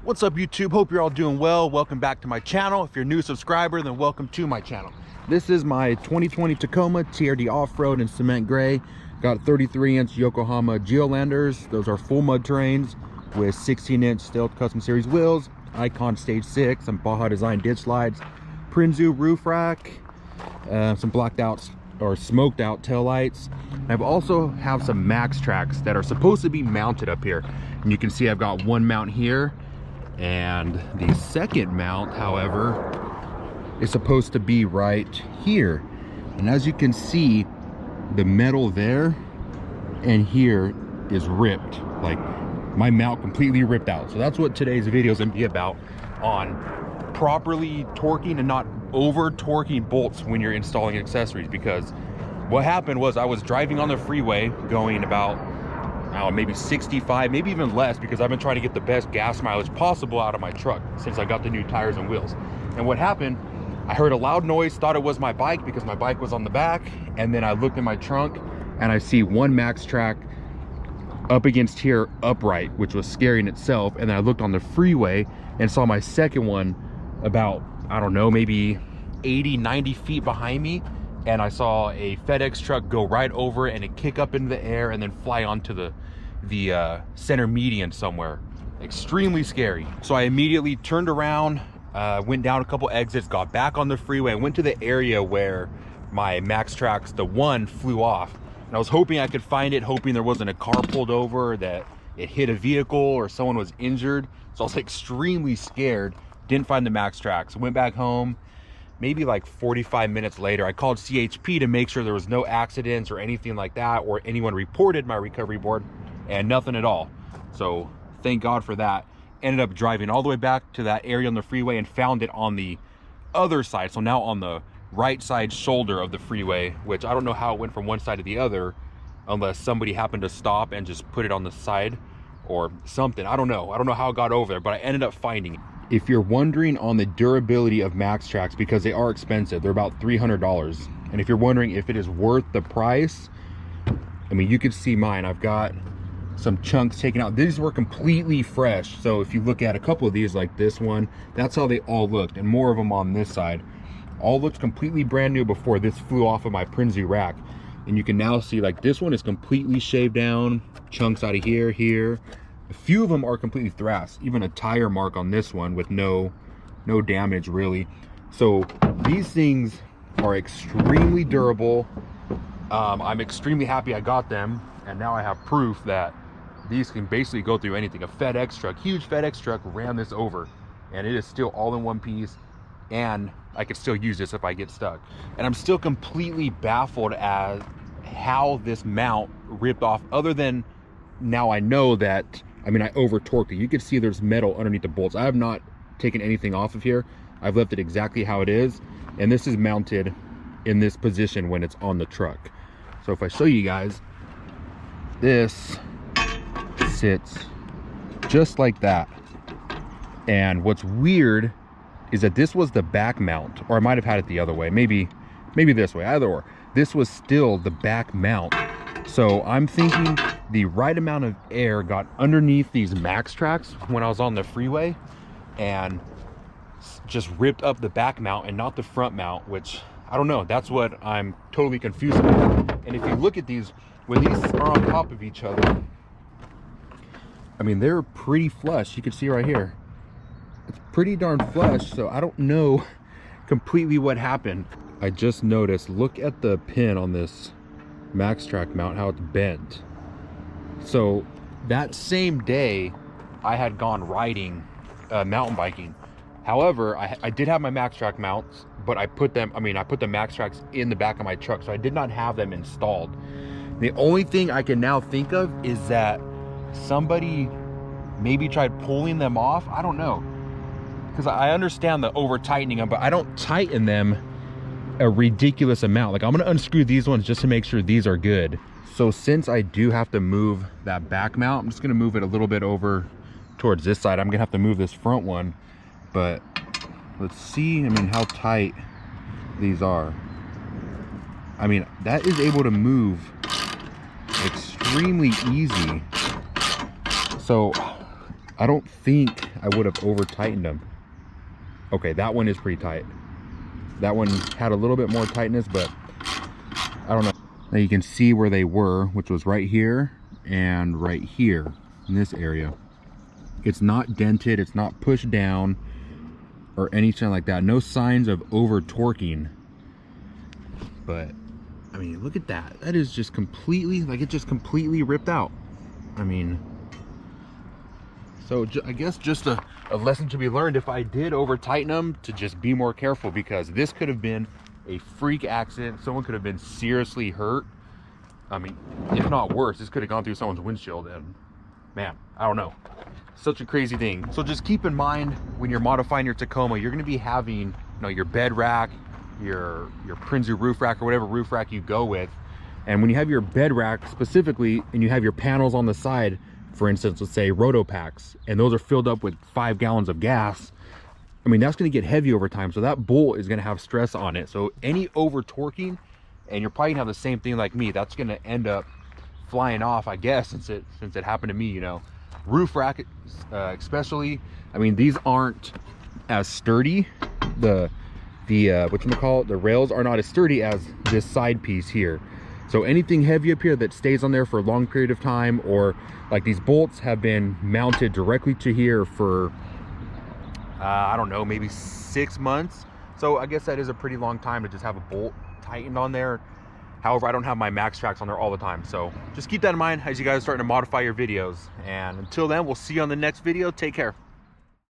What's up, YouTube? Hope you're all doing well. Welcome back to my channel. If you're a new subscriber, then welcome to my channel. This is my 2020 Tacoma TRD off-road in cement gray. Got 33-inch Yokohama Geolanders. Those are full mud terrains with 16-inch Stealth Custom Series wheels, Icon Stage 6, some Baja design ditch slides, Prinsu Rack, some blacked out or smoked out tail lights. I've also have some MaxTrax that are supposed to be mounted up here. And you can see I've got one mount here, and the second mount, however, is supposed to be right here. And as you can see, the metal there and here is ripped. Like, my mount completely ripped out. So that's what today's video is gonna be about, on properly torquing and not over torquing bolts when you're installing accessories. Because what happened was I was driving on the freeway going about, I don't know, maybe 65, maybe even less, because I've been trying to get the best gas mileage possible out of my truck since I got the new tires and wheels. And what happened, I heard a loud noise, thought it was my bike because my bike was on the back, and then I looked in my trunk and I see one MaxTrax up against here upright, which was scary in itself. And then I looked on the freeway and saw my second one about, I don't know, maybe 80, 90 feet behind me, and I saw a FedEx truck go right over it and it kick up into the air and then fly onto the center median somewhere. Extremely scary. So I immediately turned around, went down a couple exits, got back on the freeway, and went to the area where my MaxTrax, the one, flew off. And I was hoping I could find it, hoping there wasn't a car pulled over, that it hit a vehicle or someone was injured. So I was extremely scared. Didn't find the MaxTrax. Went back home. Maybe like 45 minutes later, I called CHP to make sure there was no accidents or anything like that, or anyone reported my recovery board, and nothing at all. So thank God for that. Ended up driving all the way back to that area on the freeway and found it on the other side. So now on the right side shoulder of the freeway, which I don't know how it went from one side to the other, unless somebody happened to stop and just put it on the side or something. I don't know how it got over there, but I ended up finding it. If you're wondering on the durability of MaxTrax, because they are expensive, they're about $300. And if you're wondering if it is worth the price, I mean, you can see mine. I've got some chunks taken out. These were completely fresh. So if you look at a couple of these, like this one, that's how they all looked, and more of them on this side. All looked completely brand new before this flew off of my Prinsu Rack. And you can now see, like, this one is completely shaved down, chunks out of here. A few of them are completely thrashed, even a tire mark on this one with no damage really. So these things are extremely durable. I'm extremely happy I got them, and now I have proof that these can basically go through anything. A FedEx truck, huge FedEx truck, ran this over, and it is still all in one piece, and I could still use this if I get stuck. And I'm still completely baffled as how this mount ripped off, other than now I know that, I mean, I over torqued it. You can see there's metal underneath the bolts. I have not taken anything off of here. I've left it exactly how it is. And this is mounted in this position when it's on the truck. So if I show you guys, this sits just like that. And what's weird is that this was the back mount, or I might have had it the other way. Maybe this way, either or. This was still the back mount. So I'm thinking the right amount of air got underneath these MaxTrax when I was on the freeway and just ripped up the back mount and not the front mount, which I don't know. That's what I'm totally confused about. And if you look at these, when these are on top of each other, I mean, they're pretty flush. You can see right here. It's pretty darn flush. So I don't know completely what happened. I just noticed, look at the pin on this MaxTrax mount, how it's bent. So that same day I had gone riding, mountain biking. However, I did have my MaxTrax mounts, but I put the MaxTrax in the back of my truck, so I did not have them installed. The only thing I can now think of is that somebody maybe tried pulling them off. I don't know, because I understand the over tightening them, but I don't tighten them a ridiculous amount. Like, I'm gonna unscrew these ones just to make sure these are good. So since I do have to move that back mount, I'm just gonna move it a little bit over towards this side. I'm gonna have to move this front one, but let's see, I mean, how tight these are. I mean, that is able to move extremely easy. So I don't think I would have over tightened them. Okay, that one is pretty tight. That one had a little bit more tightness, but I don't know. Now you can see where they were, which was right here and right here in this area. It's not dented, it's not pushed down or anything like that. No signs of over torquing. But I mean, look at that. That is just completely, like, it just completely ripped out. I mean, so I guess just a lesson to be learned, if I did over tighten them, to just be more careful, because this could have been a freak accident. Someone could have been seriously hurt. I mean, if not worse, this could have gone through someone's windshield, and man, I don't know. Such a crazy thing. So just keep in mind, when you're modifying your Tacoma, you're going to be having, you know, your bed rack, your Prinsu roof rack, or whatever roof rack you go with. And when you have your bed rack specifically, and you have your panels on the side, for instance, let's say roto packs, and those are filled up with 5 gallons of gas, I mean, that's going to get heavy over time. So that bolt is going to have stress on it. So any over torquing, and you're probably gonna have the same thing like me, that's going to end up flying off, I guess, since it happened to me, you know. Roof rack especially, I mean, these aren't as sturdy. The whatchamacallit, the rails are not as sturdy as this side piece here. So anything heavy up here that stays on there for a long period of time, or like these bolts have been mounted directly to here for I don't know, maybe 6 months. So I guess that is a pretty long time to just have a bolt tightened on there. However, I don't have my MaxTrax on there all the time, so just keep that in mind as you guys are starting to modify your videos. And until then, we'll see you on the next video. Take care.